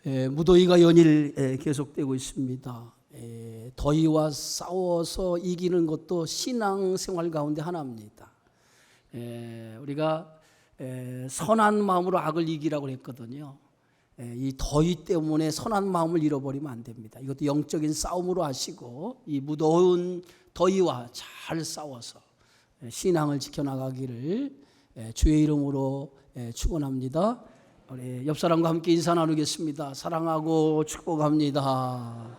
무더위가 연일 계속되고 있습니다. 더위와 싸워서 이기는 것도 신앙생활 가운데 하나입니다. 우리가 선한 마음으로 악을 이기라고 했거든요. 이 더위 때문에 선한 마음을 잃어버리면 안 됩니다. 이것도 영적인 싸움으로 하시고 이 무더운 더위와 잘 싸워서 신앙을 지켜나가기를 주의 이름으로 축원합니다. 우리 옆 사람과 함께 인사 나누겠습니다. 사랑하고 축복합니다.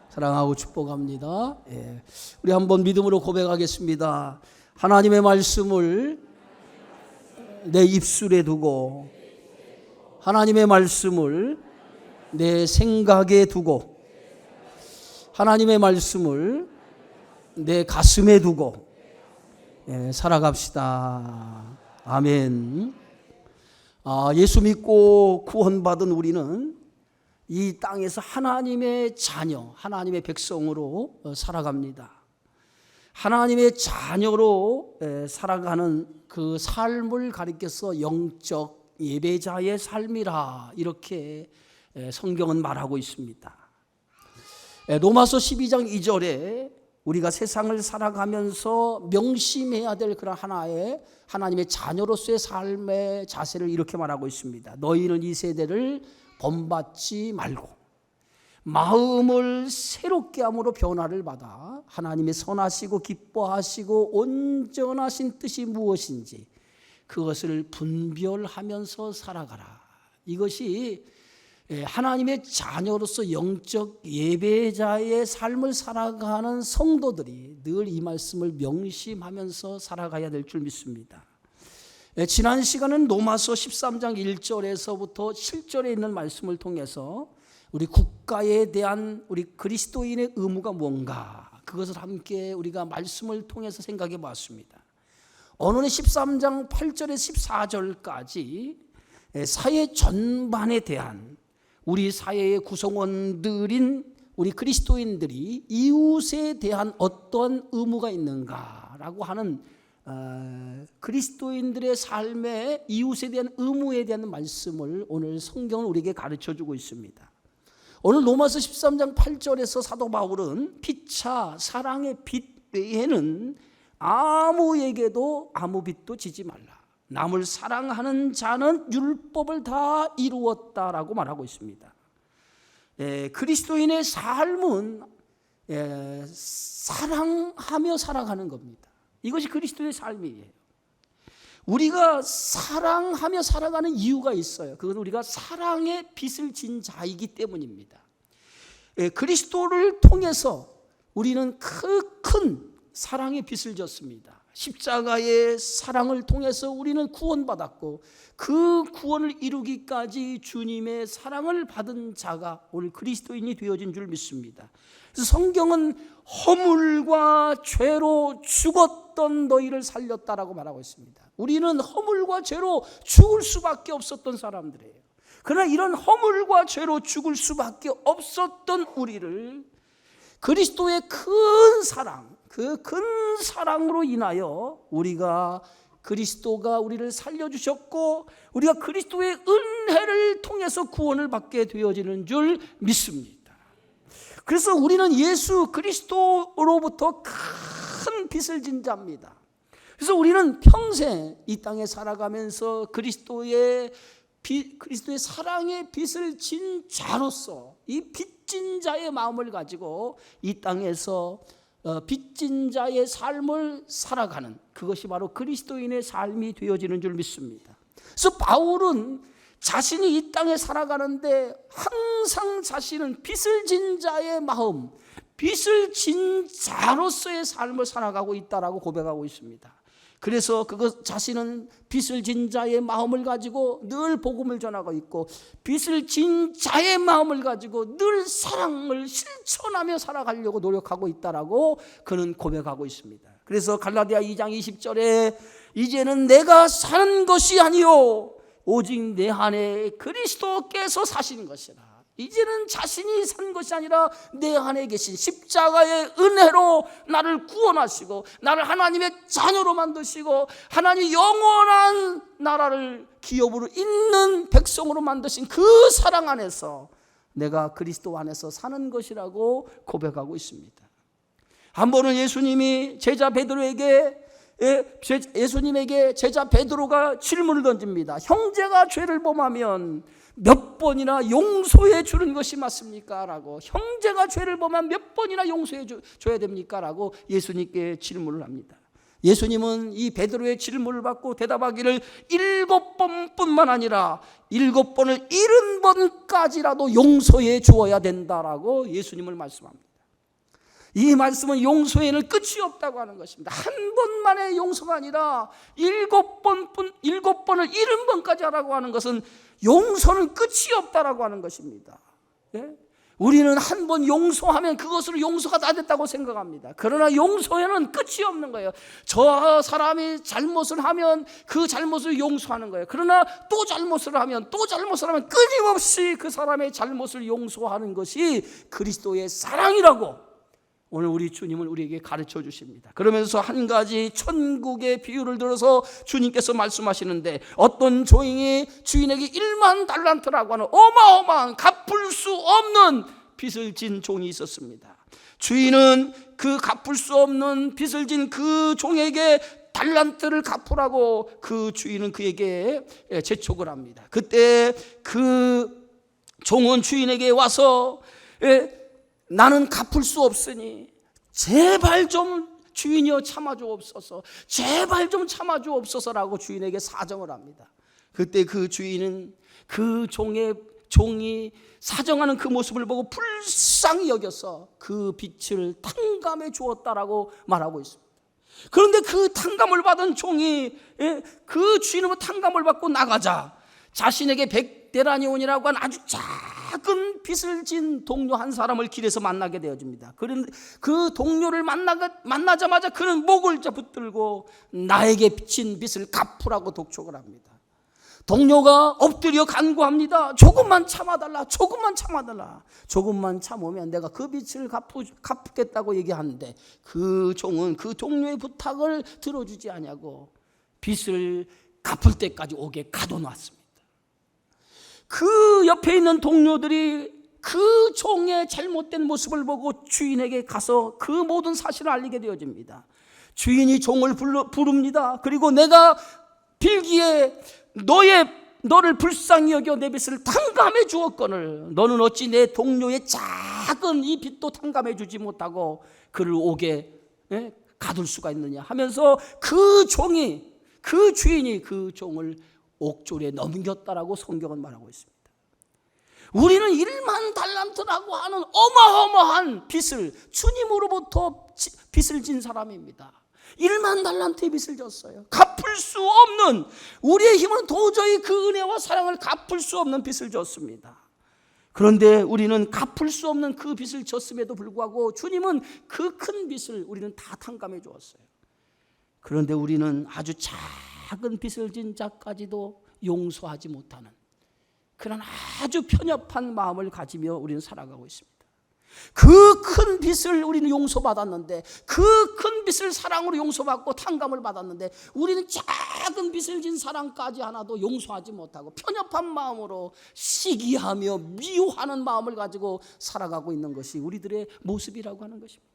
사랑하고 축복합니다. 우리 한번 믿음으로 고백하겠습니다. 하나님의 말씀을 내 입술에 두고, 하나님의 말씀을 내 생각에 두고, 하나님의 말씀을 내 가슴에 두고 살아갑시다. 아멘. 예수 믿고 구원받은 우리는 이 땅에서 하나님의 자녀, 하나님의 백성으로 살아갑니다. 하나님의 자녀로 살아가는 그 삶을 가리켜서 영적 예배자의 삶이라 이렇게 성경은 말하고 있습니다. 로마서 12장 2절에 우리가 세상을 살아가면서 명심해야 될 그런 하나의 하나님의 자녀로서의 삶의 자세를 이렇게 말하고 있습니다. 너희는 이 세대를 본받지 말고 마음을 새롭게 함으로 변화를 받아 하나님의 선하시고 기뻐하시고 온전하신 뜻이 무엇인지 그것을 분별하면서 살아가라. 이것이 하나님의 자녀로서 영적 예배자의 삶을 살아가는 성도들이 늘 이 말씀을 명심하면서 살아가야 될 줄 믿습니다. 지난 시간은 로마서 13장 1절에서부터 7절에 있는 말씀을 통해서 우리 국가에 대한 우리 그리스도인의 의무가 뭔가 그것을 함께 우리가 말씀을 통해서 생각해 봤습니다. 오늘은 13장 8절에서 14절까지 사회 전반에 대한 우리 사회의 구성원들인 우리 그리스도인들이 이웃에 대한 어떤 의무가 있는가라고 하는 그리스도인들의 삶의 이웃에 대한 의무에 대한 말씀을 오늘 성경은 우리에게 가르쳐주고 있습니다. 오늘 로마서 13장 8절에서 사도 바울은 피차 사랑의 빚 외에는 아무에게도 아무 빚도 지지 말라. 남을 사랑하는 자는 율법을 다 이루었다라고 말하고 있습니다. 그리스도인의 삶은 사랑하며 살아가는 겁니다. 이것이 그리스도의 삶이에요. 우리가 사랑하며 살아가는 이유가 있어요. 그건 우리가 사랑의 빚을 진 자이기 때문입니다. 그리스도를 통해서 우리는 큰 사랑의 빚을 졌습니다. 십자가의 사랑을 통해서 우리는 구원받았고 그 구원을 이루기까지 주님의 사랑을 받은 자가 오늘 그리스도인이 되어진 줄 믿습니다. 그래서 성경은 허물과 죄로 죽었던 너희를 살렸다라고 말하고 있습니다. 우리는 허물과 죄로 죽을 수밖에 없었던 사람들이에요. 그러나 이런 허물과 죄로 죽을 수밖에 없었던 우리를 그리스도의 큰 사랑, 그 큰 사랑으로 인하여 우리가 그리스도가 우리를 살려주셨고 우리가 그리스도의 은혜를 통해서 구원을 받게 되어지는 줄 믿습니다. 그래서 우리는 예수 그리스도로부터 큰 빚을 진 자입니다. 그래서 우리는 평생 이 땅에 살아가면서 그리스도의 사랑의 빚을 진 자로서 이 빚진 자의 마음을 가지고 이 땅에서 빚진 자의 삶을 살아가는 그것이 바로 그리스도인의 삶이 되어지는 줄 믿습니다. 그래서 바울은 자신이 이 땅에 살아가는데 항상 자신은 빚을 진 자의 마음, 빚을 진 자로서의 삶을 살아가고 있다라고 고백하고 있습니다. 그래서 그것 자신은 빚을 진 자의 마음을 가지고 늘 복음을 전하고 있고 빚을 진 자의 마음을 가지고 늘 사랑을 실천하며 살아가려고 노력하고 있다라고 그는 고백하고 있습니다. 그래서 갈라디아 2장 20절에 이제는 내가 사는 것이 아니요 오직 내 안에 그리스도께서 사시는 것이라. 이제는 자신이 산 것이 아니라 내 안에 계신 십자가의 은혜로 나를 구원하시고 나를 하나님의 자녀로 만드시고 하나님 영원한 나라를 기업으로 잇는 백성으로 만드신 그 사랑 안에서 내가 그리스도 안에서 사는 것이라고 고백하고 있습니다. 한 번은 예수님이 제자 베드로에게 제자 베드로가 질문을 던집니다. 형제가 죄를 범하면 몇 번이나 용서해 주는 것이 맞습니까? 라고. 형제가 죄를 범하면 몇 번이나 용서해 줘야 됩니까? 라고 예수님께 질문을 합니다. 예수님은 이 베드로의 질문을 받고 대답하기를 7번뿐만 아니라 7번을 70번까지라도 용서해 주어야 된다라고 예수님을 말씀합니다. 이 말씀은 용서에는 끝이 없다고 하는 것입니다. 한 번만의 용서가 아니라 7번을 70번까지 하라고 하는 것은 용서는 끝이 없다라고 하는 것입니다. 예? 우리는 한 번 용서하면 그것으로 용서가 다 됐다고 생각합니다. 그러나 용서에는 끝이 없는 거예요. 저 사람이 잘못을 하면 그 잘못을 용서하는 거예요. 그러나 또 잘못을 하면 끊임없이 그 사람의 잘못을 용서하는 것이 그리스도의 사랑이라고 오늘 우리 주님은 우리에게 가르쳐 주십니다. 그러면서 한 가지 천국의 비유를 들어서 주님께서 말씀하시는데, 어떤 종이 주인에게 1만 달란트라고 하는 어마어마한 갚을 수 없는 빚을 진 종이 있었습니다. 주인은 그 갚을 수 없는 빚을 진 그 종에게 달란트를 갚으라고 그 주인은 그에게 재촉을 합니다. 그때 그 종은 주인에게 와서 나는 갚을 수 없으니 제발 좀 주인이여 참아주옵소서, 제발 좀 참아주옵소서라고 주인에게 사정을 합니다. 그때 그 주인은 그 종이 사정하는 그 모습을 보고 불쌍히 여겨서 그 빚을 탕감해 주었다라고 말하고 있습니다. 그런데 그 탕감을 받은 종이 그 주인으로 탕감을 받고 나가자 자신에게 100데나리온이라고 한 아주 작은 빚을 진 동료 한 사람을 길에서 만나게 되어집니다. 그런데 그 동료를 만나자마자 그는 목을 붙들고 나에게 빚진 빚을 갚으라고 독촉을 합니다. 동료가 엎드려 간구합니다. 조금만 참아달라, 조금만 참아달라. 조금만 참으면 내가 그 빚을 갚겠다고 얘기하는데 그 종은 그 동료의 부탁을 들어주지 않냐고 빚을 갚을 때까지 오게 가둬놨습니다. 그 옆에 있는 동료들이 그 종의 잘못된 모습을 보고 주인에게 가서 그 모든 사실을 알리게 되어집니다. 주인이 종을 부릅니다. 그리고 내가 빌기에 너를 불쌍히 여겨 내 빚을 탕감해 주었거늘 너는 어찌 내 동료의 작은 이 빚도 탕감해 주지 못하고 그를 오게 가둘 수가 있느냐 하면서 그 주인이 그 종을 옥졸에 넘겼다라고 성경은 말하고 있습니다. 우리는 1만 달란트라고 하는 어마어마한 빚을, 주님으로부터 빚을 진 사람입니다. 1만 달란트의 빚을 졌어요. 갚을 수 없는, 우리의 힘은 도저히 그 은혜와 사랑을 갚을 수 없는 빚을 졌습니다. 그런데 우리는 갚을 수 없는 그 빚을 졌음에도 불구하고 주님은 그 큰 빚을 우리는 다 탕감해 주었어요. 그런데 우리는 아주 작은 빚을 진 자까지도 용서하지 못하는 그런 아주 편협한 마음을 가지며 우리는 살아가고 있습니다. 그 큰 빚을 우리는 용서받았는데, 그 큰 빚을 사랑으로 용서받고 탕감을 받았는데, 우리는 작은 빚을 진 사랑까지 하나도 용서하지 못하고 편협한 마음으로 시기하며 미워하는 마음을 가지고 살아가고 있는 것이 우리들의 모습이라고 하는 것입니다.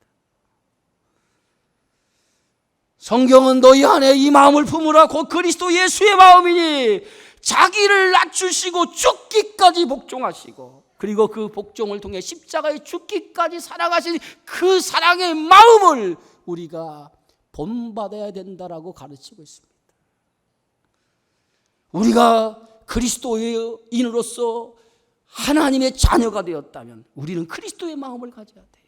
성경은 너희 안에 이 마음을 품으라 곧 그리스도 예수의 마음이니 자기를 낮추시고 죽기까지 복종하시고, 그리고 그 복종을 통해 십자가의 죽기까지 살아가신 그 사랑의 마음을 우리가 본받아야 된다라고 가르치고 있습니다. 우리가 그리스도인으로서 하나님의 자녀가 되었다면 우리는 그리스도의 마음을 가져야 돼요.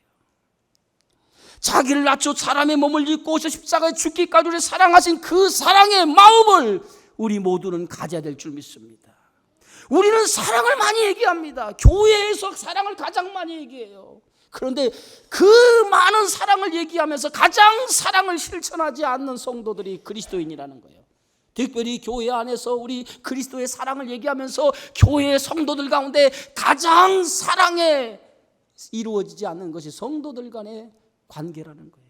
자기를 낮춰 사람의 몸을 입고 오셔 십자가에 죽기까지 우리를 사랑하신 그 사랑의 마음을 우리 모두는 가져야 될 줄 믿습니다. 우리는 사랑을 많이 얘기합니다. 교회에서 사랑을 가장 많이 얘기해요. 그런데 그 많은 사랑을 얘기하면서 가장 사랑을 실천하지 않는 성도들이 그리스도인이라는 거예요. 특별히 교회 안에서 우리 그리스도의 사랑을 얘기하면서 교회의 성도들 가운데 가장 사랑에 이루어지지 않는 것이 성도들 간의 관계라는 거예요.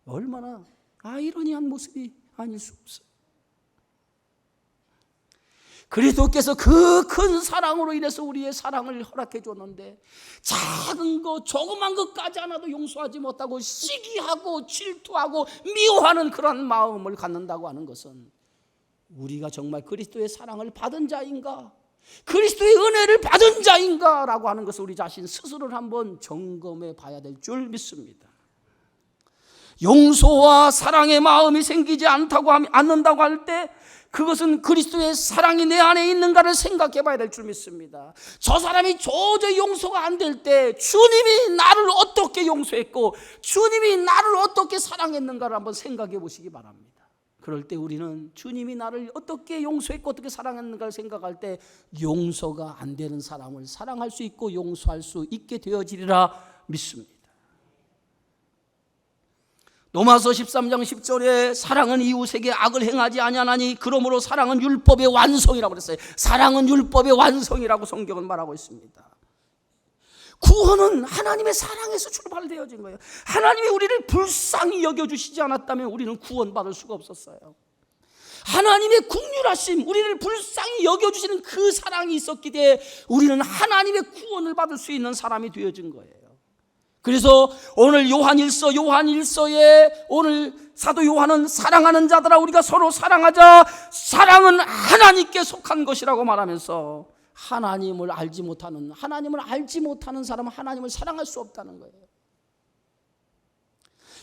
얼마나 아이러니한 모습이 아닐 수 없어요. 그리스도께서 그 큰 사랑으로 인해서 우리의 사랑을 허락해 줬는데 작은 것 조그만 것까지 하나도 용서하지 못하고 시기하고 질투하고 미워하는 그런 마음을 갖는다고 하는 것은 우리가 정말 그리스도의 사랑을 받은 자인가, 그리스도의 은혜를 받은 자인가 라고 하는 것을 우리 자신 스스로를 한번 점검해 봐야 될 줄 믿습니다. 용서와 사랑의 마음이 생기지 않는다고 할 때 그것은 그리스도의 사랑이 내 안에 있는가를 생각해 봐야 될 줄 믿습니다. 저 사람이 도저히 용서가 안 될 때 주님이 나를 어떻게 용서했고 주님이 나를 어떻게 사랑했는가를 한번 생각해 보시기 바랍니다. 그럴 때 우리는 주님이 나를 어떻게 용서했고 어떻게 사랑했는가를 생각할 때 용서가 안 되는 사람을 사랑할 수 있고 용서할 수 있게 되어지리라 믿습니다. 로마서 13장 10절에 사랑은 이웃에게 악을 행하지 아니하나니 그러므로 사랑은 율법의 완성이라고 그랬어요. 사랑은 율법의 완성이라고 성경은 말하고 있습니다. 구원은 하나님의 사랑에서 출발되어진 거예요. 하나님이 우리를 불쌍히 여겨주시지 않았다면 우리는 구원받을 수가 없었어요. 하나님의 긍휼하심, 우리를 불쌍히 여겨주시는 그 사랑이 있었기 때문에 우리는 하나님의 구원을 받을 수 있는 사람이 되어진 거예요. 그래서 오늘 요한일서에 오늘 사도 요한은 사랑하는 자들아 우리가 서로 사랑하자, 사랑은 하나님께 속한 것이라고 말하면서 하나님을 알지 못하는 사람은 하나님을 사랑할 수 없다는 거예요.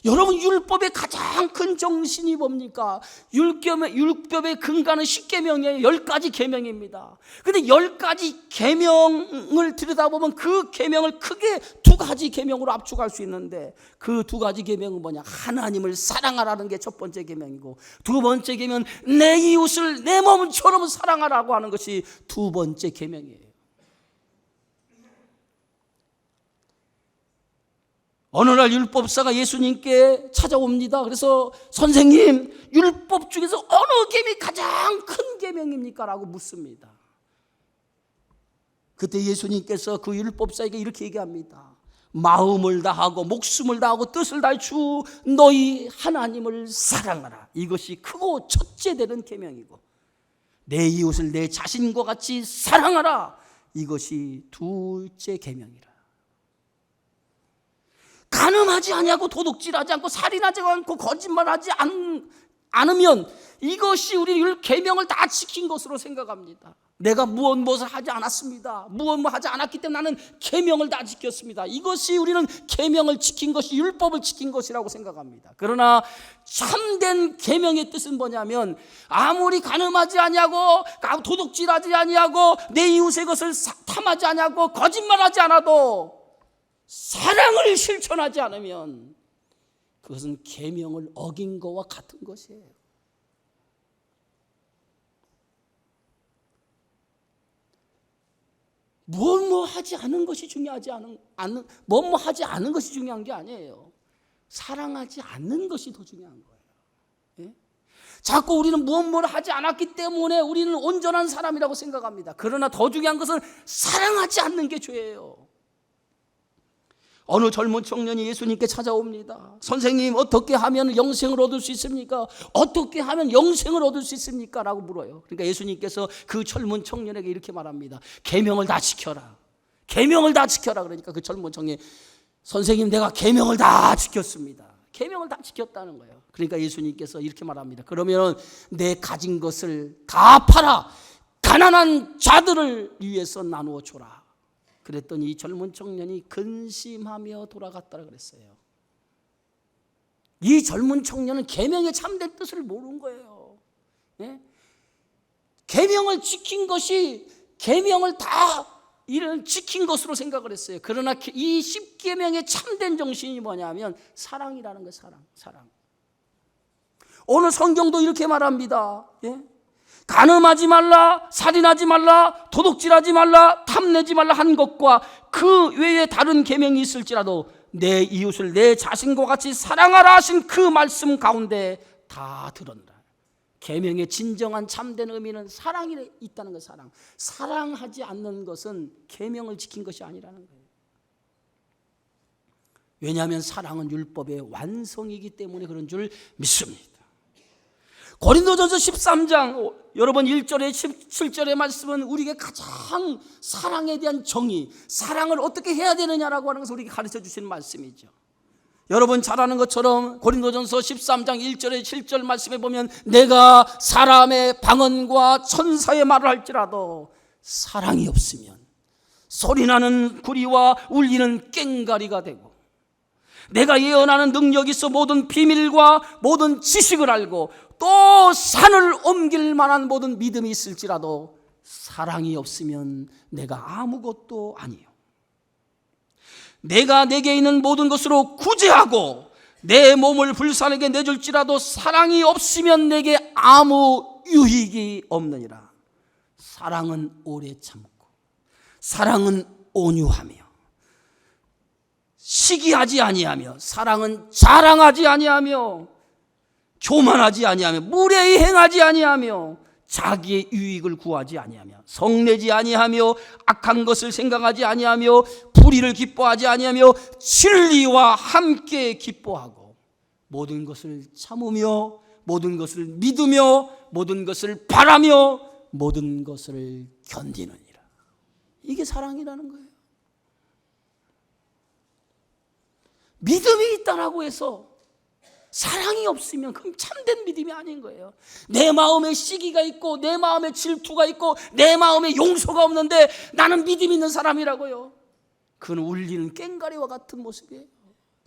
여러분, 율법의 가장 큰 정신이 뭡니까? 율법의 근간은 10계명이에요. 10가지 계명입니다. 그런데 10가지 계명을 들여다보면 그 계명을 크게 2가지 계명으로 압축할 수 있는데 그 2가지 계명은 뭐냐? 하나님을 사랑하라는 게 첫 번째 계명이고 두 번째 계명은 내 이웃을 내 몸처럼 사랑하라고 하는 것이 두 번째 계명이에요. 어느 날 율법사가 예수님께 찾아옵니다. 그래서 선생님, 율법 중에서 어느 계명이 가장 큰 계명입니까? 라고 묻습니다. 그때 예수님께서 그 율법사에게 이렇게 얘기합니다. 마음을 다하고 목숨을 다하고 뜻을 다해 주 너희 하나님을 사랑하라. 이것이 크고 첫째 되는 계명이고 내 이웃을 내 자신과 같이 사랑하라. 이것이 둘째 계명이라. 간음하지 아니하고 도둑질하지 않고 살인하지 않고 거짓말하지 않으면 이것이 우리 계명을 다 지킨 것으로 생각합니다. 내가 무엇을 하지 않았습니다. 무엇을 하지 않았기 때문에 나는 계명을 다 지켰습니다. 이것이 우리는 계명을 지킨 것이 율법을 지킨 것이라고 생각합니다. 그러나 참된 계명의 뜻은 뭐냐면 아무리 간음하지 아니하고 도둑질하지 아니하고 내 이웃의 것을 탐하지 아니하고 거짓말하지 않아도 사랑을 실천하지 않으면 그것은 계명을 어긴 것과 같은 것이에요. 뭐 하지 않은 것이 중요하지 않은 뭐 하지 않은 것이 중요한 게 아니에요. 사랑하지 않는 것이 더 중요한 거예요. 예? 자꾸 우리는 무엇 하지 않았기 때문에 우리는 온전한 사람이라고 생각합니다. 그러나 더 중요한 것은 사랑하지 않는 게 죄예요. 어느 젊은 청년이 예수님께 찾아옵니다. 선생님, 어떻게 하면 영생을 얻을 수 있습니까? 어떻게 하면 영생을 얻을 수 있습니까? 라고 물어요. 그러니까 예수님께서 그 젊은 청년에게 이렇게 말합니다. 계명을 다 지켜라. 계명을 다 지켜라. 그러니까 그 젊은 청년이 선생님, 내가 계명을 다 지켰습니다. 계명을 다 지켰다는 거예요. 그러니까 예수님께서 이렇게 말합니다. 그러면 내 가진 것을 다 팔아 가난한 자들을 위해서 나누어 줘라. 그랬더니 이 젊은 청년이 근심하며 돌아갔다고 그랬어요. 이 젊은 청년은 계명의 참된 뜻을 모르는 거예요. 예? 계명을 지킨 것이 계명을 다 지킨 것으로 생각을 했어요. 그러나 이 10계명의 참된 정신이 뭐냐면 사랑이라는 거예요. 사랑. 오늘 성경도 이렇게 말합니다. 예? 간음하지 말라, 살인하지 말라, 도둑질하지 말라, 탐내지 말라 한 것과 그 외에 다른 계명이 있을지라도 내 이웃을 내 자신과 같이 사랑하라 하신 그 말씀 가운데 다 들었느라. 계명의 진정한 참된 의미는 사랑이 있다는 거예요. 사랑하지 않는 것은 계명을 지킨 것이 아니라는 거예요. 왜냐하면 사랑은 율법의 완성이기 때문에 그런 줄 믿습니다. 고린도전서 13장 여러분 1절에 17절의 말씀은 우리에게 가장 사랑에 대한 정의, 사랑을 어떻게 해야 되느냐라고 하는 것을 우리에게 가르쳐 주시는 말씀이죠. 여러분 잘 아는 것처럼 고린도전서 13장 1절에 7절 말씀에 보면 내가 사람의 방언과 천사의 말을 할지라도 사랑이 없으면 소리나는 구리와 울리는 꽹가리가 되고, 내가 예언하는 능력이 있어 모든 비밀과 모든 지식을 알고 또 산을 옮길 만한 모든 믿음이 있을지라도 사랑이 없으면 내가 아무것도 아니요. 내가 내게 있는 모든 것으로 구제하고 내 몸을 불사르게 내줄지라도 사랑이 없으면 내게 아무 유익이 없느니라. 사랑은 오래 참고, 사랑은 온유하며, 시기하지 아니하며, 사랑은 자랑하지 아니하며, 교만하지 아니하며, 무례히 행하지 아니하며, 자기의 유익을 구하지 아니하며, 성내지 아니하며, 악한 것을 생각하지 아니하며, 불의를 기뻐하지 아니하며, 진리와 함께 기뻐하고, 모든 것을 참으며, 모든 것을 믿으며, 모든 것을 바라며, 모든 것을 견디느니라. 이게 사랑이라는 거예요. 믿음이 있다라고 해서 사랑이 없으면 그럼 참된 믿음이 아닌 거예요. 내 마음에 시기가 있고 내 마음에 질투가 있고 내 마음에 용서가 없는데 나는 믿음 있는 사람이라고요. 그건 울리는 꽹가리와 같은 모습이에요.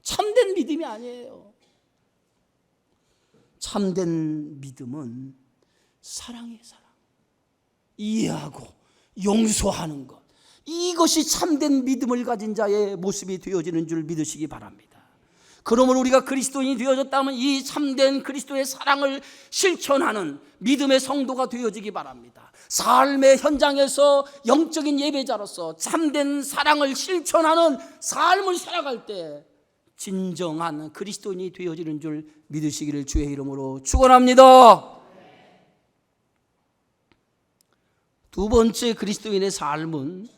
참된 믿음이 아니에요. 참된 믿음은 사랑이에요. 사랑. 이해하고 용서하는 것, 이것이 참된 믿음을 가진 자의 모습이 되어지는 줄 믿으시기 바랍니다. 그러므로 우리가 그리스도인이 되어졌다면 이 참된 그리스도의 사랑을 실천하는 믿음의 성도가 되어지기 바랍니다. 삶의 현장에서 영적인 예배자로서 참된 사랑을 실천하는 삶을 살아갈 때 진정한 그리스도인이 되어지는 줄 믿으시기를 주의 이름으로 축원합니다. 두 번째 그리스도인의 삶은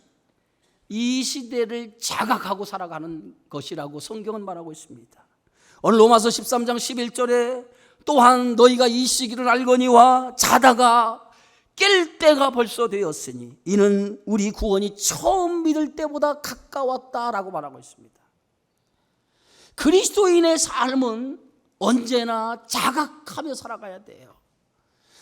이 시대를 자각하고 살아가는 것이라고 성경은 말하고 있습니다. 오늘 로마서 13장 11절에 또한 너희가 이 시기를 알거니와 자다가 깰 때가 벌써 되었으니 이는 우리 구원이 처음 믿을 때보다 가까웠다라고 말하고 있습니다. 그리스도인의 삶은 언제나 자각하며 살아가야 돼요.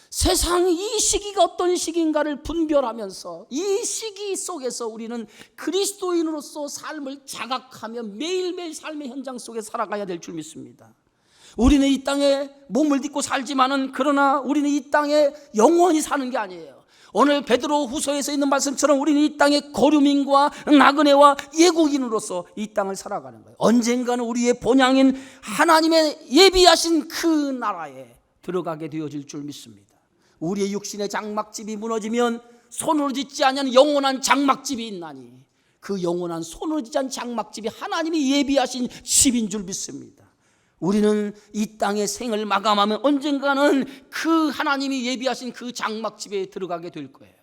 세상 이 시기가 어떤 시기인가를 분별하면서 이 시기 속에서 우리는 그리스도인으로서 삶을 자각하며 매일매일 삶의 현장 속에 살아가야 될 줄 믿습니다. 우리는 이 땅에 몸을 딛고 살지만은 그러나 우리는 이 땅에 영원히 사는 게 아니에요. 오늘 베드로 후서에서 있는 말씀처럼 우리는 이 땅의 거류민과 나그네와 예국인으로서 이 땅을 살아가는 거예요. 언젠가는 우리의 본향인 하나님의 예비하신 그 나라에 들어가게 되어질 줄 믿습니다. 우리의 육신의 장막집이 무너지면 손으로 짓지 아니하는 영원한 장막집이 있나니 그 영원한 손으로 짓지 않은 장막집이 하나님이 예비하신 집인 줄 믿습니다. 우리는 이 땅의 생을 마감하면 언젠가는 그 하나님이 예비하신 그 장막집에 들어가게 될 거예요.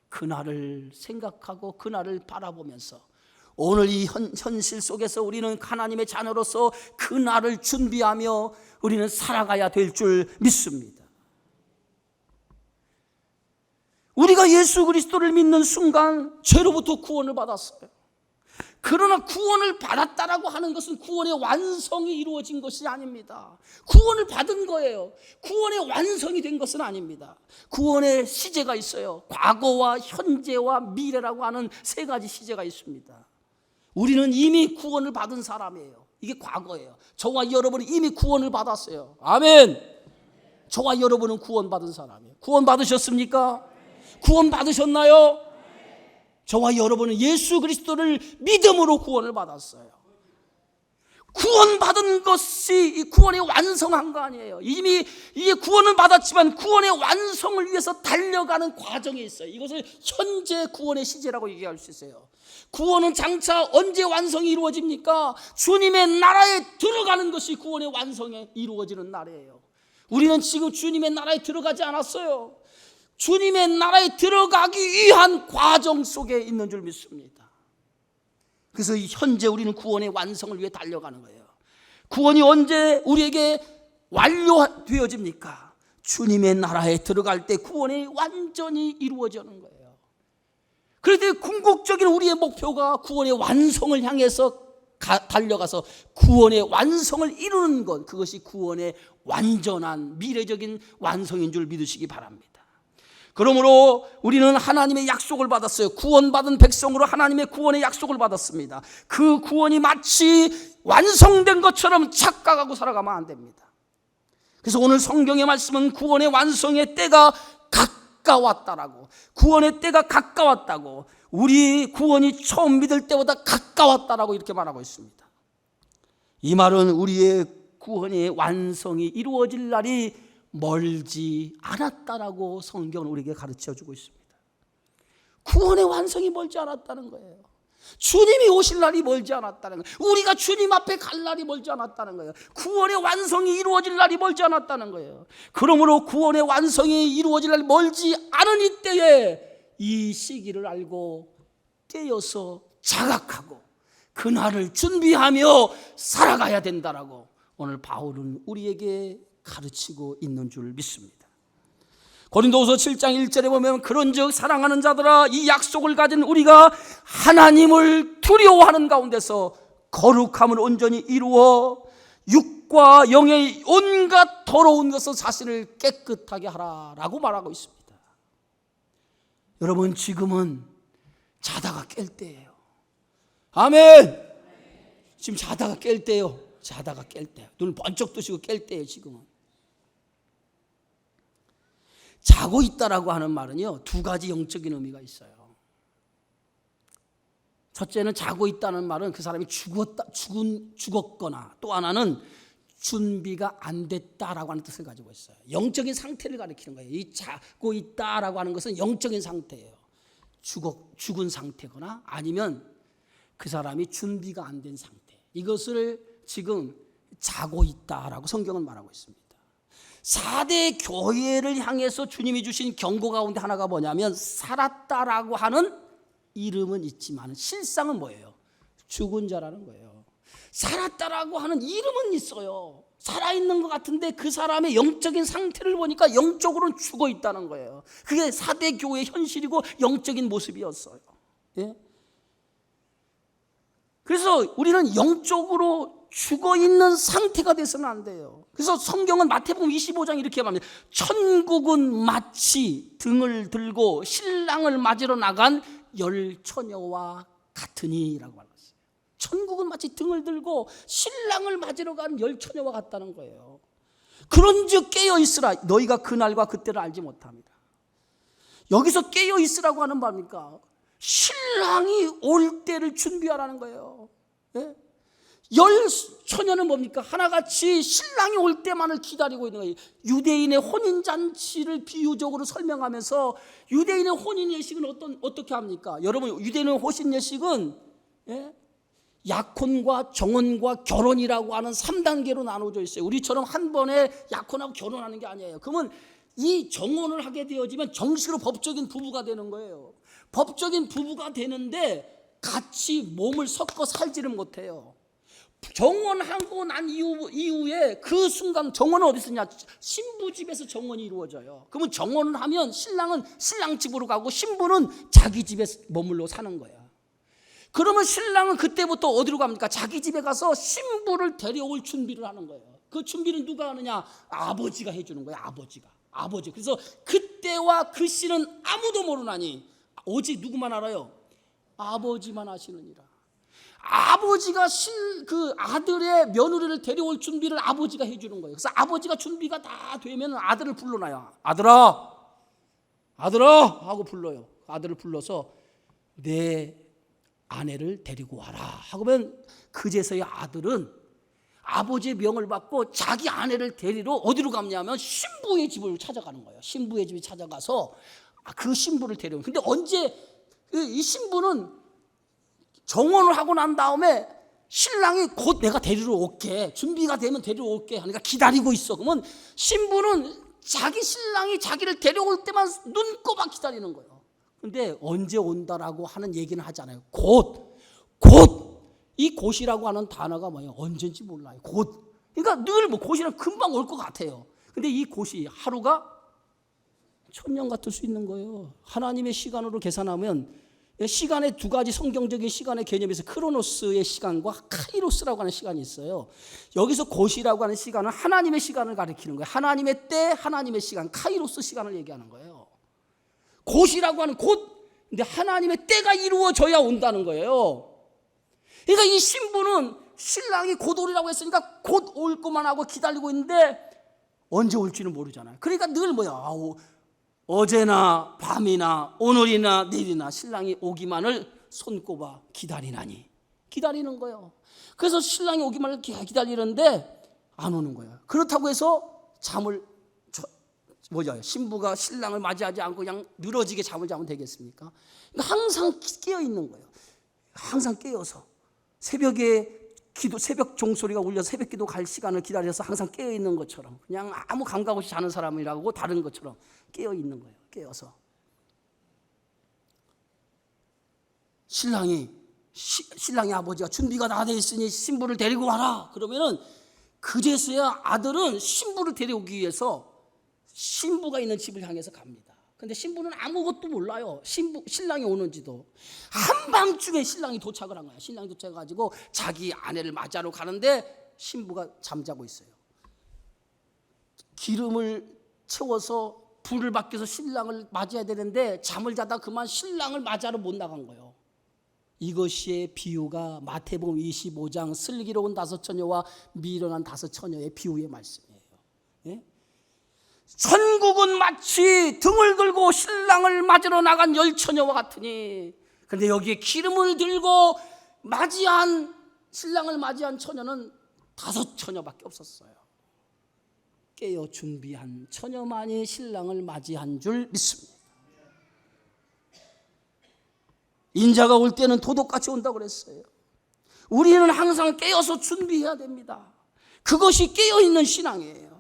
그날을 생각하고 그날을 바라보면서 오늘 이 현실 속에서 우리는 하나님의 자녀로서 그날을 준비하며 우리는 살아가야 될 줄 믿습니다. 우리가 예수 그리스도를 믿는 순간 죄로부터 구원을 받았어요. 그러나 구원을 받았다라고 하는 것은 구원의 완성이 이루어진 것이 아닙니다. 구원을 받은 거예요. 구원의 완성이 된 것은 아닙니다. 구원의 시제가 있어요. 과거와 현재와 미래라고 하는 세 가지 시제가 있습니다. 우리는 이미 구원을 받은 사람이에요. 이게 과거예요. 저와 여러분은 이미 구원을 받았어요. 아멘. 저와 여러분은 구원받은 사람이에요. 구원 받으셨습니까? 구원 받으셨나요? 저와 여러분은 예수 그리스도를 믿음으로 구원을 받았어요. 구원받은 것이 이 구원의 완성한 거 아니에요. 이미 이게 구원을 받았지만 구원의 완성을 위해서 달려가는 과정이 있어요. 이것을 현재 구원의 시제라고 얘기할 수 있어요. 구원은 장차 언제 완성이 이루어집니까? 주님의 나라에 들어가는 것이 구원의 완성이 이루어지는 날이에요. 우리는 지금 주님의 나라에 들어가지 않았어요. 주님의 나라에 들어가기 위한 과정 속에 있는 줄 믿습니다. 그래서 현재 우리는 구원의 완성을 위해 달려가는 거예요. 구원이 언제 우리에게 완료되어집니까? 주님의 나라에 들어갈 때 구원이 완전히 이루어지는 거예요. 그런데 궁극적인 우리의 목표가 구원의 완성을 향해서 달려가서 구원의 완성을 이루는 것, 그것이 구원의 완전한 미래적인 완성인 줄 믿으시기 바랍니다. 그러므로 우리는 하나님의 약속을 받았어요. 구원받은 백성으로 하나님의 구원의 약속을 받았습니다. 그 구원이 마치 완성된 것처럼 착각하고 살아가면 안 됩니다. 그래서 오늘 성경의 말씀은 구원의 완성의 때가 가까웠다라고, 구원의 때가 가까웠다고, 우리 구원이 처음 믿을 때보다 가까웠다라고 이렇게 말하고 있습니다. 이 말은 우리의 구원의 완성이 이루어질 날이 멀지 않았다라고 성경은 우리에게 가르쳐주고 있습니다. 구원의 완성이 멀지 않았다는 거예요. 주님이 오실 날이 멀지 않았다는 거예요. 우리가 주님 앞에 갈 날이 멀지 않았다는 거예요. 구원의 완성이 이루어질 날이 멀지 않았다는 거예요. 그러므로 구원의 완성이 이루어질 날이 멀지 않은 이때에 이 시기를 알고 깨어서 자각하고 그날을 준비하며 살아가야 된다라고 오늘 바울은 우리에게 가르치고 있는 줄 믿습니다. 고린도후서 7장 1절에 보면 그런즉 사랑하는 자들아 이 약속을 가진 우리가 하나님을 두려워하는 가운데서 거룩함을 온전히 이루어 육과 영의 온갖 더러운 것을 자신을 깨끗하게 하라라고 말하고 있습니다. 여러분 지금은 자다가 깰 때예요. 아멘. 지금 자다가 깰 때요. 자다가 깰 때요. 눈을 번쩍 뜨시고 깰 때예요. 지금은. 자고 있다라고 하는 말은요, 두 가지 영적인 의미가 있어요. 첫째는 자고 있다는 말은 그 사람이 죽었거나, 또 하나는 준비가 안 됐다라고 하는 뜻을 가지고 있어요. 영적인 상태를 가리키는 거예요. 이 자고 있다라고 하는 것은 영적인 상태예요. 죽은 상태거나 아니면 그 사람이 준비가 안 된 상태. 이것을 지금 자고 있다라고 성경은 말하고 있습니다. 4대 교회를 향해서 주님이 주신 경고 가운데 하나가 뭐냐면 살았다라고 하는 이름은 있지만 실상은 뭐예요? 죽은 자라는 거예요. 살았다라고 하는 이름은 있어요. 살아있는 것 같은데 그 사람의 영적인 상태를 보니까 영적으로는 죽어 있다는 거예요. 그게 4대 교회의 현실이고 영적인 모습이었어요. 예? 그래서 우리는 영적으로 죽어있는 상태가 돼서는 안 돼요. 그래서 성경은 마태복음 25장 이렇게 말합니다. 천국은 마치 등을 들고 신랑을 맞으러 나간 열 처녀와 같으니라고 말했어요. 천국은 마치 등을 들고 신랑을 맞으러 간 열 처녀와 같다는 거예요. 그런즉 깨어있으라. 너희가 그날과 그때를 알지 못합니다. 여기서 깨어있으라고 하는 말입니까? 신랑이 올 때를 준비하라는 거예요. 예? 열 처녀는 뭡니까? 하나같이 신랑이 올 때만을 기다리고 있는 거예요. 유대인의 혼인잔치를 비유적으로 설명하면서 유대인의 혼인예식은 어떻게 합니까? 여러분 유대인의 혼인예식은 예? 약혼과 정혼과 결혼이라고 하는 3단계로 나눠져 있어요. 우리처럼 한 번에 약혼하고 결혼하는 게 아니에요. 그러면 이 정혼을 하게 되어지면 정식으로 법적인 부부가 되는 거예요. 법적인 부부가 되는데 같이 몸을 섞어 살지를 못해요. 정혼하고 난 이후에 그 순간 정혼은 어디 있느냐? 신부 집에서 정혼이 이루어져요. 그러면 정혼을 하면 신랑은 신랑 집으로 가고 신부는 자기 집에 머물러 사는 거야. 그러면 신랑은 그때부터 어디로 갑니까? 자기 집에 가서 신부를 데려올 준비를 하는 거예요. 그 준비는 누가 하느냐? 아버지가 해주는 거예요. 아버지. 그래서 그때와 그 씨는 아무도 모르나니 오직 누구만 알아요? 아버지만 아시느니라. 아버지가 그 아들의 며느리를 데려올 준비를 아버지가 해주는 거예요. 그래서 아버지가 준비가 다 되면 아들을 불러놔요. 아들아 하고 불러요. 아들을 불러서 내 아내를 데리고 와라 하고면 그제서야 아들은 아버지의 명을 받고 자기 아내를 데리러 어디로 갔냐면 신부의 집을 찾아가는 거예요. 신부의 집에 찾아가서 그 신부를 데려오는. 근데 언제 이 신부는 정혼을 하고 난 다음에 신랑이 곧 내가 데리러 올게, 준비가 되면 데리러 올게 하니까 기다리고 있어. 그러면 신부는 자기 신랑이 자기를 데려올 때만 눈꼽아 기다리는 거예요. 근데 언제 온다라고 하는 얘기는 하잖아요. 곧. 이 곧이라고 하는 단어가 뭐예요? 언제인지 몰라요. 곧. 그러니까 늘 뭐 곧이랑 금방 올 것 같아요. 근데 이 곧이 하루가 1000년 같을 수 있는 거예요. 하나님의 시간으로 계산하면 시간의 두 가지 성경적인 시간의 개념에서 크로노스의 시간과 카이로스라고 하는 시간이 있어요. 여기서 곧이라고 하는 시간은 하나님의 시간을 가리키는 거예요. 하나님의 때, 하나님의 시간, 카이로스 시간을 얘기하는 거예요. 곧이라고 하는 곧, 근데 하나님의 때가 이루어져야 온다는 거예요. 그러니까 이 신부는 신랑이 곧 오리라고 했으니까 곧 올 것만 하고 기다리고 있는데 언제 올지는 모르잖아요. 그러니까 늘 뭐야, 어제나 밤이나 오늘이나 내일이나 신랑이 오기만을 손꼽아 기다리나니, 기다리는 거예요. 그래서 신랑이 오기만을 기다리는데 안 오는 거예요. 그렇다고 해서 신부가 신랑을 맞이하지 않고 그냥 늘어지게 잠을 자면 되겠습니까? 그러니까 항상 깨어 있는 거예요. 항상 깨어서 새벽에 새벽 종소리가 울려서 새벽 기도 갈 시간을 기다려서 항상 깨어 있는 것처럼, 그냥 아무 감각 없이 자는 사람이라고 다른 것처럼 깨어 있는 거예요. 깨어서 신랑이 아버지가 준비가 다 돼 있으니 신부를 데리고 와라 그러면은 그제서야 아들은 신부를 데려오기 위해서 신부가 있는 집을 향해서 갑니다. 근데 신부는 아무것도 몰라요. 신랑이 오는지도. 한밤중에 신랑이 도착을 한 거야. 신랑이 도착해가지고 자기 아내를 맞이하러 가는데 신부가 잠자고 있어요. 기름을 채워서 불을 밖에서 신랑을 맞이해야 되는데 잠을 자다 그만 신랑을 맞이하러 못 나간 거예요. 이것이 비유가 마태복음 25장 슬기로운 5처녀와 미련한 5처녀의 비유의 말씀이에요. 예? 천국은 마치 등을 들고 신랑을 맞으러 나간 10처녀와 같으니, 그런데 여기에 기름을 들고 신랑을 맞이한 처녀는 5처녀밖에 없었어요. 깨어 준비한 처녀만이 신랑을 맞이한 줄 믿습니다. 인자가 올 때는 도둑같이 온다고 그랬어요. 우리는 항상 깨어서 준비해야 됩니다. 그것이 깨어있는 신앙이에요.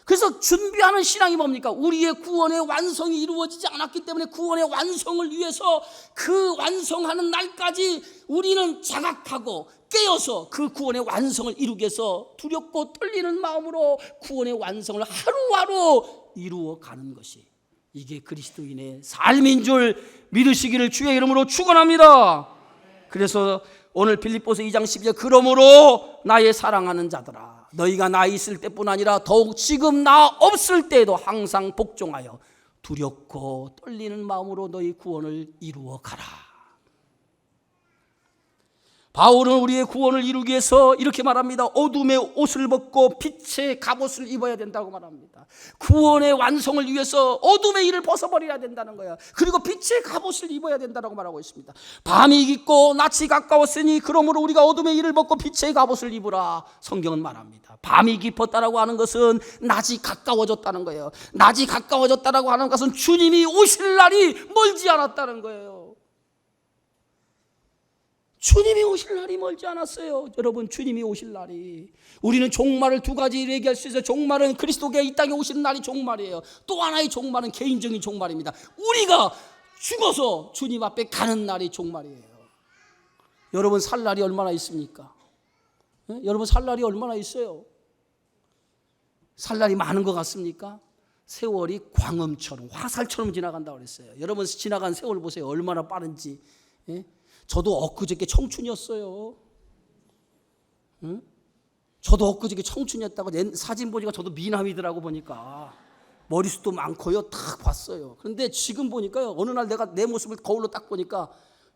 그래서 준비하는 신앙이 뭡니까? 우리의 구원의 완성이 이루어지지 않았기 때문에 구원의 완성을 위해서 그 완성하는 날까지 우리는 자각하고 깨어서 그 구원의 완성을 이루기 위해서 두렵고 떨리는 마음으로 구원의 완성을 하루하루 이루어가는 것이, 이게 그리스도인의 삶인 줄 믿으시기를 주의 이름으로 축원합니다. 그래서 오늘 빌립보서 2장 12절, 그러므로 나의 사랑하는 자들아, 너희가 나 있을 때뿐 아니라 더욱 지금 나 없을 때에도 항상 복종하여 두렵고 떨리는 마음으로 너희 구원을 이루어 가라. 바울은 우리의 구원을 이루기 위해서 이렇게 말합니다. 어둠의 옷을 벗고 빛의 갑옷을 입어야 된다고 말합니다. 구원의 완성을 위해서 어둠의 일을 벗어버려야 된다는 거예요. 그리고 빛의 갑옷을 입어야 된다고 말하고 있습니다. 밤이 깊고 낮이 가까웠으니 그러므로 우리가 어둠의 일을 벗고 빛의 갑옷을 입으라, 성경은 말합니다. 밤이 깊었다라고 하는 것은 낮이 가까워졌다는 거예요. 낮이 가까워졌다라고 하는 것은 주님이 오실 날이 멀지 않았다는 거예요. 주님이 오실 날이 멀지 않았어요. 여러분, 주님이 오실 날이, 우리는 종말을 두 가지로 얘기할 수 있어요. 종말은 그리스도가 이 땅에 오시는 날이 종말이에요. 또 하나의 종말은 개인적인 종말입니다. 우리가 죽어서 주님 앞에 가는 날이 종말이에요. 여러분, 살 날이 얼마나 있습니까? 여러분, 살 날이 얼마나 있어요? 살 날이 많은 것 같습니까? 세월이 광음처럼 화살처럼 지나간다고 그랬어요. 여러분, 지나간 세월 보세요. 얼마나 빠른지. 저도 엊그저께 청춘이었어요. 저도 엊그저께 청춘이었다고 사진 보니까 저도 미남이더라고. 보니까 머리숱도 많고요. 딱 봤어요. 그런데 지금 보니까요, 어느 날 내가 내 모습을 거울로 딱 보니까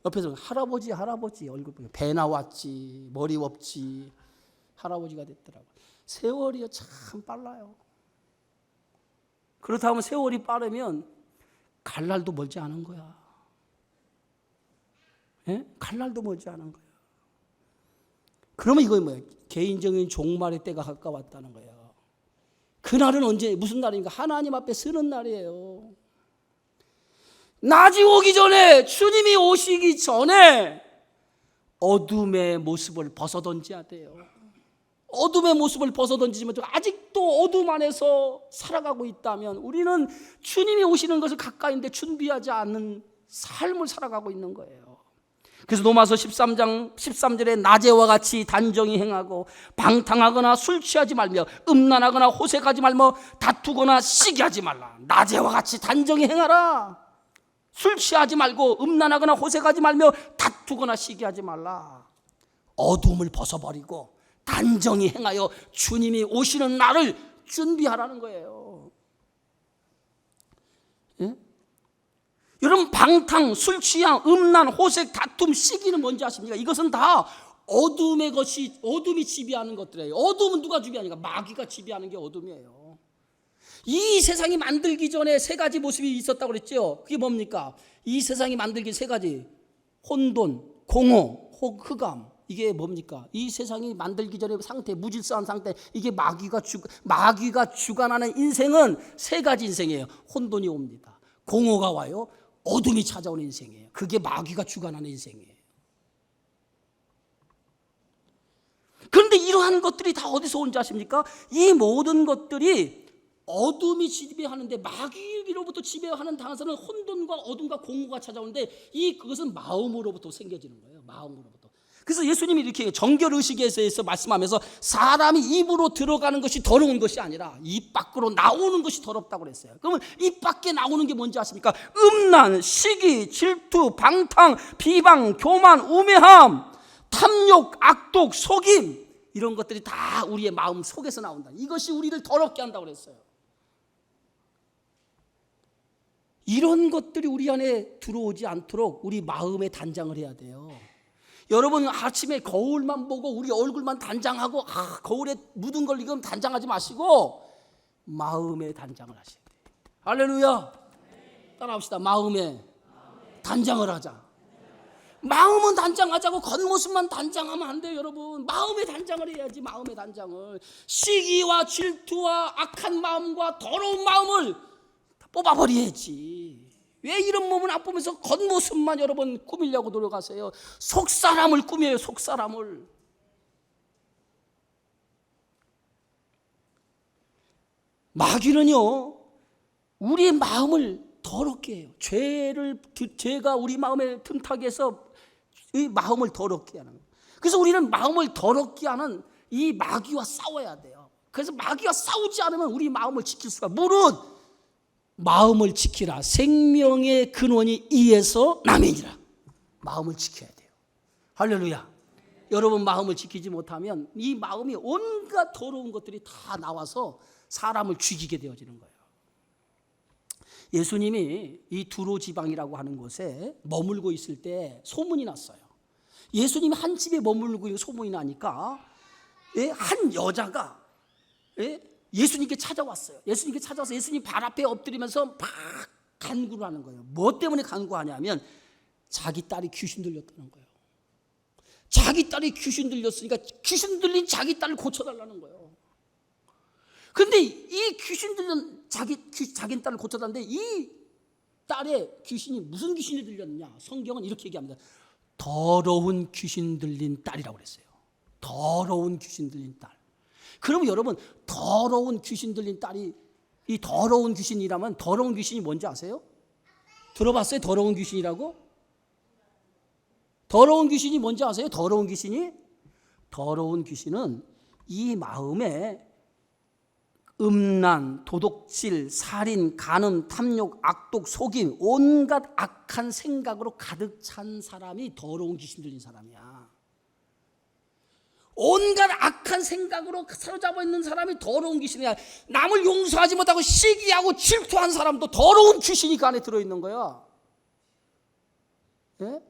옆에서 할아버지 얼굴 보니까 배 나왔지, 머리 없지, 할아버지가 됐더라고. 세월이요, 참 빨라요. 그렇다면 세월이 빠르면 갈 날도 멀지 않은 거야. 갈 날도 멀지 않은 거예요. 그러면 이거 뭐예요? 개인적인 종말의 때가 가까웠다는 거예요. 그날은 언제, 무슨 날인가? 하나님 앞에 서는 날이에요. 낮이 오기 전에, 주님이 오시기 전에 어둠의 모습을 벗어던져야 돼요. 어둠의 모습을 벗어던지지만 아직도 어둠 안에서 살아가고 있다면 우리는 주님이 오시는 것을 가까이인데 준비하지 않는 삶을 살아가고 있는 거예요. 그래서 로마서 13장 13절에 낮에와 같이 단정히 행하고 방탕하거나 술 취하지 말며 음란하거나 호색하지 말며 다투거나 시기하지 말라. 낮에와 같이 단정히 행하라. 술 취하지 말고 음란하거나 호색하지 말며 다투거나 시기하지 말라. 어둠을 벗어버리고 단정히 행하여 주님이 오시는 날을 준비하라는 거예요. 예? 여러분, 방탕, 술 취향, 음란, 호색, 다툼, 시기는 뭔지 아십니까? 이것은 다 어둠의 것이, 어둠이 지배하는 것들이에요. 어둠은 누가 지배하니까? 마귀가 지배하는 게 어둠이에요. 이 세상이 만들기 전에 세 가지 모습이 있었다고 그랬죠. 그게 뭡니까? 이 세상이 만들기 세 가지. 혼돈, 공허, 흑암. 이게 뭡니까? 이 세상이 만들기 전의 상태, 무질서한 상태. 이게 마귀가 주관하는 인생은 세 가지 인생이에요. 혼돈이 옵니다. 공허가 와요. 어둠이 찾아오는 인생이에요. 그게 마귀가 주관하는 인생이에요. 그런데 이러한 것들이 다 어디서 온지 아십니까? 이 모든 것들이 어둠이 지배하는데, 마귀로부터 지배하는 당사는 혼돈과 어둠과 공허가 찾아오는데, 그것은 마음으로부터 생겨지는 거예요. 마음으로부터. 그래서 예수님이 이렇게 정결의식에서 말씀하면서 사람이 입으로 들어가는 것이 더러운 것이 아니라 입 밖으로 나오는 것이 더럽다고 그랬어요. 그러면 입 밖에 나오는 게 뭔지 아십니까? 음란, 시기, 질투, 방탕, 비방, 교만, 우매함, 탐욕, 악독, 속임, 이런 것들이 다 우리의 마음 속에서 나온다. 이것이 우리를 더럽게 한다고 그랬어요. 이런 것들이 우리 안에 들어오지 않도록 우리 마음에 단장을 해야 돼요. 여러분, 아침에 거울만 보고 우리 얼굴만 단장하고 거울에 묻은 걸 이건 단장하지 마시고 마음에 단장을 하셔야 돼요. 할렐루야. 따라합시다. 마음에 단장을 하자. 마음은 단장하자고 겉모습만 단장하면 안 돼요. 여러분, 마음에 단장을 해야지. 마음의 단장을. 시기와 질투와 악한 마음과 더러운 마음을 뽑아버려야지. 왜 이런 몸은 안 보면서 겉모습만 여러분 꾸미려고 노력하세요? 속사람을 꾸며요. 속사람을. 마귀는요, 우리의 마음을 더럽게 해요. 죄가 우리 마음에 틈타게 해서 이 마음을 더럽게 하는 거예요. 그래서 우리는 마음을 더럽게 하는 이 마귀와 싸워야 돼요. 그래서 마귀와 싸우지 않으면 우리 마음을 지킬 수가. 무릇 마음을 지키라. 생명의 근원이 이에서 나매니라. 마음을 지켜야 돼요. 할렐루야. 여러분, 마음을 지키지 못하면 이 마음이 온갖 더러운 것들이 다 나와서 사람을 죽이게 되어지는 거예요. 예수님이 이 두로 지방이라고 하는 곳에 머물고 있을 때 소문이 났어요. 예수님이 한 집에 머물고 있는 소문이 나니까 한 여자가 예수님께 찾아왔어요. 예수님께 찾아와서 예수님 발 앞에 엎드리면서 막 간구를 하는 거예요. 뭐 때문에 간구하냐면 자기 딸이 귀신 들렸다는 거예요. 자기 딸이 귀신 들렸으니까 귀신 들린 자기 딸을 고쳐달라는 거예요. 그런데 이 귀신 들린 자기 딸을 고쳐달라는데 이 딸의 귀신이 무슨 귀신이 들렸느냐? 성경은 이렇게 얘기합니다. 더러운 귀신 들린 딸이라고 그랬어요. 더러운 귀신 들린 딸. 그러면 여러분, 더러운 귀신 들린 딸이, 이 더러운 귀신이라면 더러운 귀신이 뭔지 아세요? 들어봤어요? 더러운 귀신이라고? 더러운 귀신이 뭔지 아세요? 더러운 귀신이? 더러운 귀신은 이 마음에 음란, 도둑질, 살인, 간음, 탐욕, 악독, 속임, 온갖 악한 생각으로 가득 찬 사람이 더러운 귀신 들린 사람이야. 온갖 악한 생각으로 사로잡아 있는 사람이 더러운 귀신이야. 남을 용서하지 못하고 시기하고 질투한 사람도 더러운 귀신이 그 안에 들어있는 거야. 예?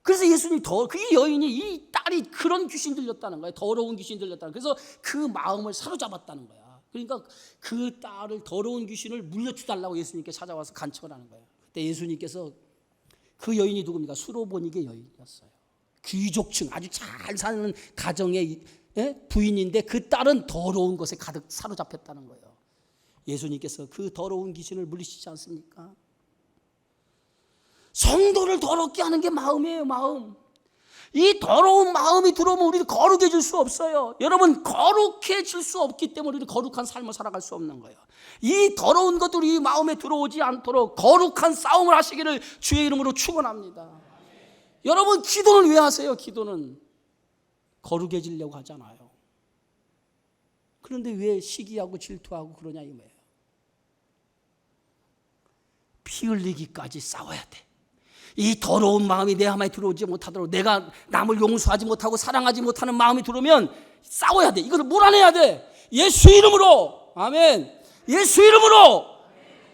그래서 예수님이 그 여인이, 이 딸이 그런 귀신 들렸다는 거예요. 더러운 귀신 들렸다는 거예요. 그래서 그 마음을 사로잡았다는 거야. 그러니까 그 딸을, 더러운 귀신을 물려주달라고 예수님께 찾아와서 간청을 하는 거예요. 그때 예수님께서, 그 여인이 누굽니까? 수로보니게 여인이었어요. 귀족층, 아주 잘 사는 가정의 부인인데 그 딸은 더러운 것에 가득 사로잡혔다는 거예요. 예수님께서 그 더러운 귀신을 물리시지 않습니까? 성도를 더럽게 하는 게 마음이에요. 마음. 이 더러운 마음이 들어오면 우리는 거룩해질 수 없어요. 여러분, 거룩해질 수 없기 때문에 우리는 거룩한 삶을 살아갈 수 없는 거예요. 이 더러운 것들이 마음에 들어오지 않도록 거룩한 싸움을 하시기를 주의 이름으로 축원합니다. 여러분, 기도는 왜 하세요? 기도는 거룩해지려고 하잖아요. 그런데 왜 시기하고 질투하고 그러냐 이 말이에요. 피 흘리기까지 싸워야 돼. 이 더러운 마음이 내 마음에 들어오지 못하도록, 내가 남을 용서하지 못하고 사랑하지 못하는 마음이 들어오면 싸워야 돼. 이걸 몰아내야 돼. 예수 이름으로. 아멘. 예수 이름으로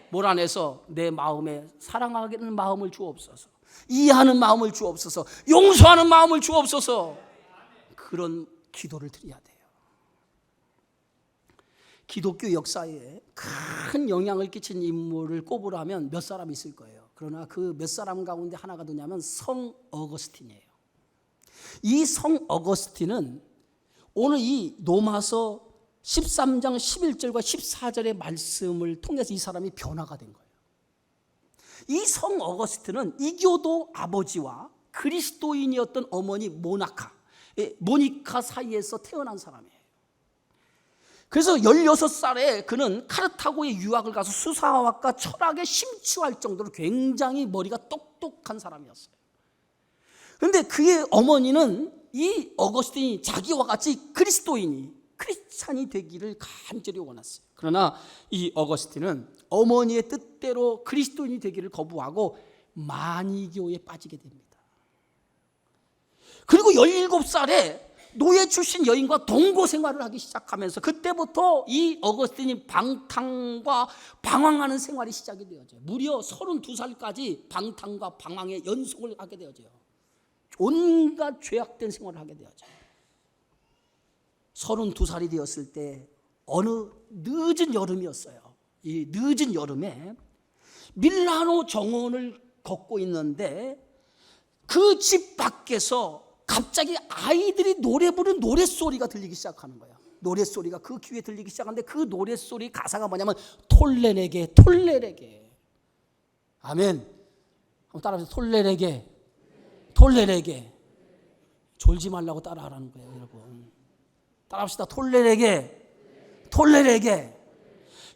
몰아내서 내 마음에 사랑하는 마음을 주옵소서, 이해하는 마음을 주옵소서, 용서하는 마음을 주옵소서. 그런 기도를 드려야 돼요. 기독교 역사에 큰 영향을 끼친 인물을 꼽으라면 몇 사람 있을 거예요. 그러나 그 몇 사람 가운데 하나가 누구냐면 성 어거스틴이에요. 이 성 어거스틴은 오늘 이 로마서 13장 11절과 14절의 말씀을 통해서 이 사람이 변화가 된 거예요. 이 성 어거스틴은 이교도 아버지와 그리스도인이었던 어머니 모니카 사이에서 태어난 사람이에요. 그래서 16살에 그는 카르타고에 유학을 가서 수사학과 철학에 심취할 정도로 굉장히 머리가 똑똑한 사람이었어요. 그런데 그의 어머니는 이 어거스틴이 자기와 같이 크리스찬이 되기를 간절히 원했어요. 그러나 이 어거스틴은 어머니의 뜻대로 그리스도인이 되기를 거부하고 마니교에 빠지게 됩니다. 그리고 17살에 노예 출신 여인과 동거 생활을 하기 시작하면서 그때부터 이 어거스틴이 방탕과 방황하는 생활이 시작이 되어져요. 무려 32살까지 방탕과 방황의 연속을 하게 되어져요. 온갖 죄악된 생활을 하게 되어져요. 32살이 되었을 때 어느 늦은 여름이었어요. 이 늦은 여름에 밀라노 정원을 걷고 있는데 그 집 밖에서 갑자기 아이들이 노래 부르는 노랫소리가 들리기 시작하는 거예요. 노랫소리가 그 귀에 들리기 시작하는데 그 노랫소리 가사가 뭐냐면 톨레레게 톨레레게. 아멘. 한번 따라하세요. 톨레레게 톨레레게. 졸지 말라고 따라하라는 거예요, 여러분. 따라합시다. 톨레레게 톨레레게.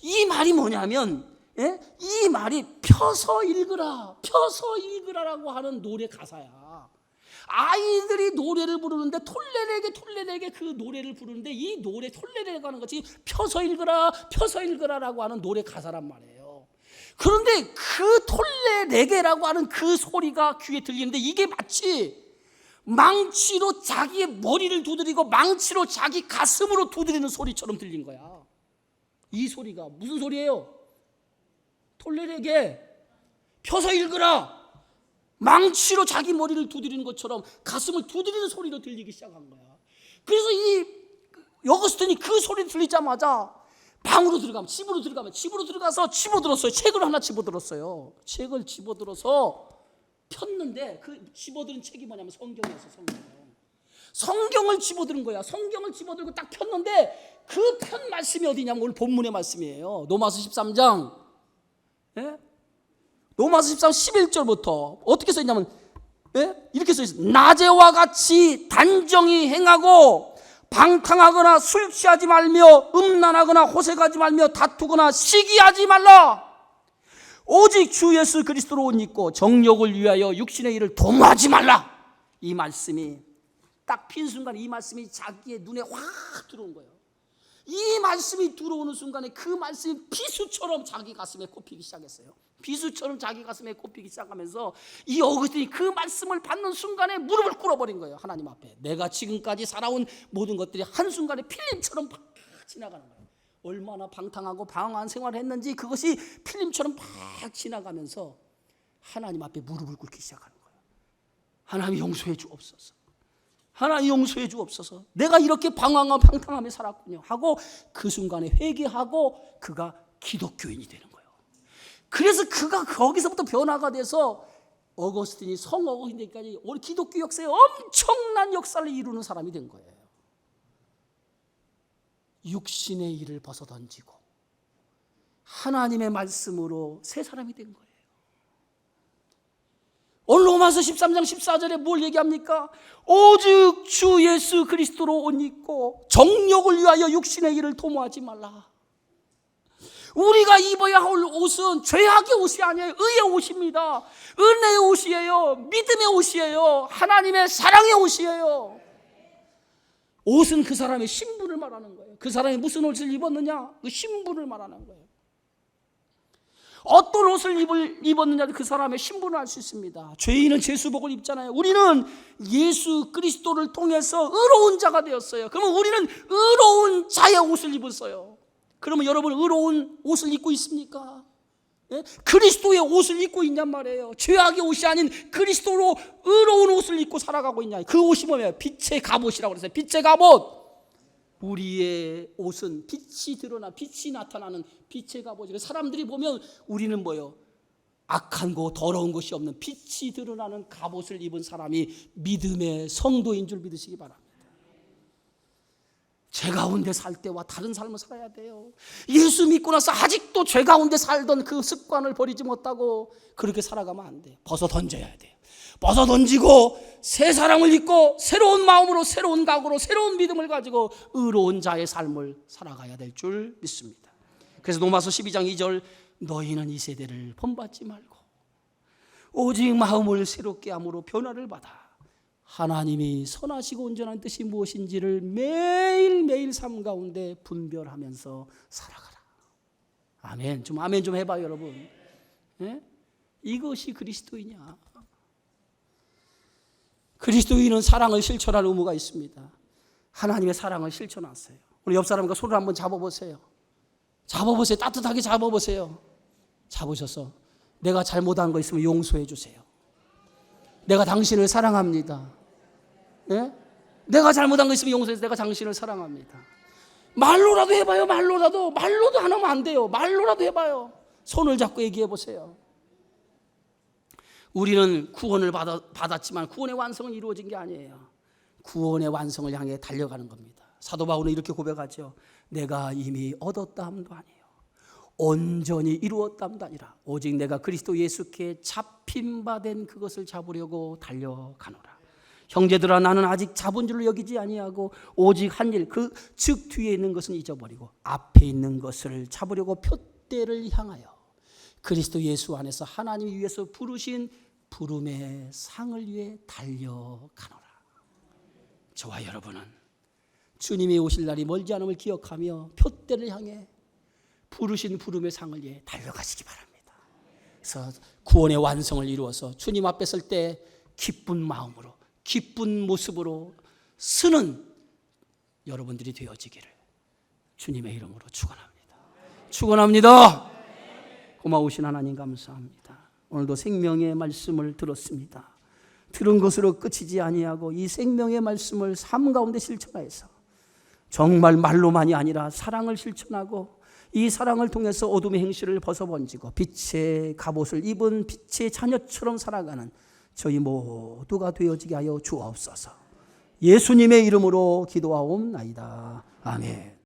이 말이 뭐냐면 이 말이 펴서 읽으라라고 하는 노래 가사야. 아이들이 노래를 부르는데 톨레레게 그 노래를 부르는데 이 노래 톨레레게 하는 것이 펴서 읽으라라고 하는 노래 가사란 말이에요. 그런데 그 톨레레게라고 하는 그 소리가 귀에 들리는데 이게 마치 망치로 자기의 머리를 두드리고 망치로 자기 가슴으로 두드리는 소리처럼 들린 거야. 이 소리가 무슨 소리예요? 톨레레게 펴서 읽으라. 망치로 자기 머리를 두드리는 것처럼 가슴을 두드리는 소리로 들리기 시작한 거야. 그래서 이 어거스틴이 그 소리를 들리자마자 방으로 들어가면 집으로 들어가서 집어들었어요. 책을 하나 집어들었어요. 책을 집어들어서 폈는데 그 집어들은 책이 뭐냐면 성경이었어. 성경을 집어드는 거야. 성경을 집어들고 딱 폈는데 그 편 말씀이 어디냐면 오늘 본문의 말씀이에요. 로마서 13장 로마서 13장 11절부터 어떻게 써있냐면 이렇게 써있어요. 낮에와 같이 단정히 행하고 방탕하거나 술 취하지 말며 음란하거나 호색하지 말며 다투거나 시기하지 말라. 오직 주 예수 그리스도로 옷 입고 정욕을 위하여 육신의 일을 도모하지 말라. 이 말씀이 딱 핀 순간에 이 말씀이 자기의 눈에 확 들어온 거예요. 이 말씀이 들어오는 순간에 그 말씀이 비수처럼 자기 가슴에 꼽히기 시작했어요. 비수처럼 자기 가슴에 꼽히기 시작하면서 이 어거스틴이 그 말씀을 받는 순간에 무릎을 꿇어버린 거예요. 하나님 앞에 내가 지금까지 살아온 모든 것들이 한순간에 필름처럼 팍 지나가는 거예요. 얼마나 방탕하고 방황한 생활을 했는지 그것이 필름처럼 팍 지나가면서 하나님 앞에 무릎을 꿇기 시작하는 거예요. 하나님 용서해 주옵소서. 하나님 용서해 주옵소서. 내가 이렇게 방황하고 방탕하며 살았군요 하고 그 순간에 회개하고 그가 기독교인이 되는 거예요. 그래서 그가 거기서부터 변화가 돼서 어거스틴이 성 어거스틴까지 우리 기독교 역사에 엄청난 역사를 이루는 사람이 된 거예요. 육신의 일을 벗어던지고 하나님의 말씀으로 새 사람이 된 거예요. 오늘 로마서 13장 14절에 뭘 얘기합니까? 오직 주 예수 그리스도로 옷 입고 정욕을 위하여 육신의 일을 도모하지 말라. 우리가 입어야 할 옷은 죄악의 옷이 아니에요. 의의 옷입니다. 은혜의 옷이에요. 믿음의 옷이에요. 하나님의 사랑의 옷이에요. 옷은 그 사람의 신분을 말하는 거예요. 그 사람이 무슨 옷을 입었느냐? 그 신분을 말하는 거예요. 어떤 옷을 입었느냐도 그 사람의 신분을 알 수 있습니다. 죄인은 제수복을 입잖아요. 우리는 예수 그리스도를 통해서 의로운 자가 되었어요. 그러면 우리는 의로운 자의 옷을 입었어요. 그러면 여러분 의로운 옷을 입고 있습니까? 예? 그리스도의 옷을 입고 있냔 말이에요. 죄악의 옷이 아닌 그리스도로 의로운 옷을 입고 살아가고 있냐. 그 옷이 뭐예요? 빛의 갑옷이라고 그랬어요. 빛의 갑옷. 우리의 옷은 빛이 드러나 빛이 나타나는 빛의 갑옷이에요. 사람들이 보면 우리는 뭐예요? 악한 거 더러운 것이 없는 빛이 드러나는 갑옷을 입은 사람이 믿음의 성도인 줄 믿으시기 바랍니다. 죄 가운데 살 때와 다른 삶을 살아야 돼요. 예수 믿고 나서 아직도 죄 가운데 살던 그 습관을 버리지 못하고 그렇게 살아가면 안 돼요. 벗어 던져야 돼요. 벗어 던지고 새 사랑을 입고 새로운 마음으로 새로운 각오로 새로운 믿음을 가지고 의로운 자의 삶을 살아가야 될 줄 믿습니다. 그래서 로마서 12장 2절 너희는 이 세대를 본받지 말고 오직 마음을 새롭게 함으로 변화를 받아 하나님이 선하시고 온전한 뜻이 무엇인지를 매일매일 삶 가운데 분별하면서 살아가라. 아멘. 좀 아멘 좀 해봐요 여러분. 예? 이것이 그리스도이냐. 그리스도인은 사랑을 실천할 의무가 있습니다. 하나님의 사랑을 실천하세요. 우리 옆 사람과 손을 한번 잡아보세요. 잡아보세요. 따뜻하게 잡아보세요. 잡으셔서 내가 잘못한 거 있으면 용서해 주세요. 내가 당신을 사랑합니다. 예? 내가 잘못한 거 있으면 용서해서 내가 당신을 사랑합니다. 말로라도 해봐요. 말로도 안 하면 안 돼요. 말로라도 해봐요. 손을 잡고 얘기해 보세요. 우리는 구원을 받았지만 구원의 완성은 이루어진 게 아니에요. 구원의 완성을 향해 달려가는 겁니다. 사도 바울은 이렇게 고백하죠. 내가 이미 얻었다 함도 아니에요. 온전히 이루었다 함도 아니라 오직 내가 그리스도 예수께 잡힌 바 된 그것을 잡으려고 달려가노라. 형제들아 나는 아직 잡은 줄을 여기지 아니하고 오직 한 일 즉 뒤에 있는 것은 잊어버리고 앞에 있는 것을 잡으려고 표대를 향하여 그리스도 예수 안에서 하나님이 위해서 부르신 부름의 상을 위해 달려가노라. 저와 여러분은 주님이 오실 날이 멀지 않음을 기억하며 표대를 향해 부르신 부름의 상을 위해 달려가시기 바랍니다. 그래서 구원의 완성을 이루어서 주님 앞에 설 때 기쁜 마음으로 기쁜 모습으로 쓰는 여러분들이 되어지기를 주님의 이름으로 축원합니다. 축원합니다. 고마우신 하나님 감사합니다. 오늘도 생명의 말씀을 들었습니다. 들은 것으로 끝이지 아니하고 이 생명의 말씀을 삶 가운데 실천하여서 정말 말로만이 아니라 사랑을 실천하고 이 사랑을 통해서 어둠의 행실을 벗어번지고 빛의 갑옷을 입은 빛의 자녀처럼 살아가는 저희 모두가 되어지게 하여 주옵소서. 예수님의 이름으로 기도하옵나이다. 아멘.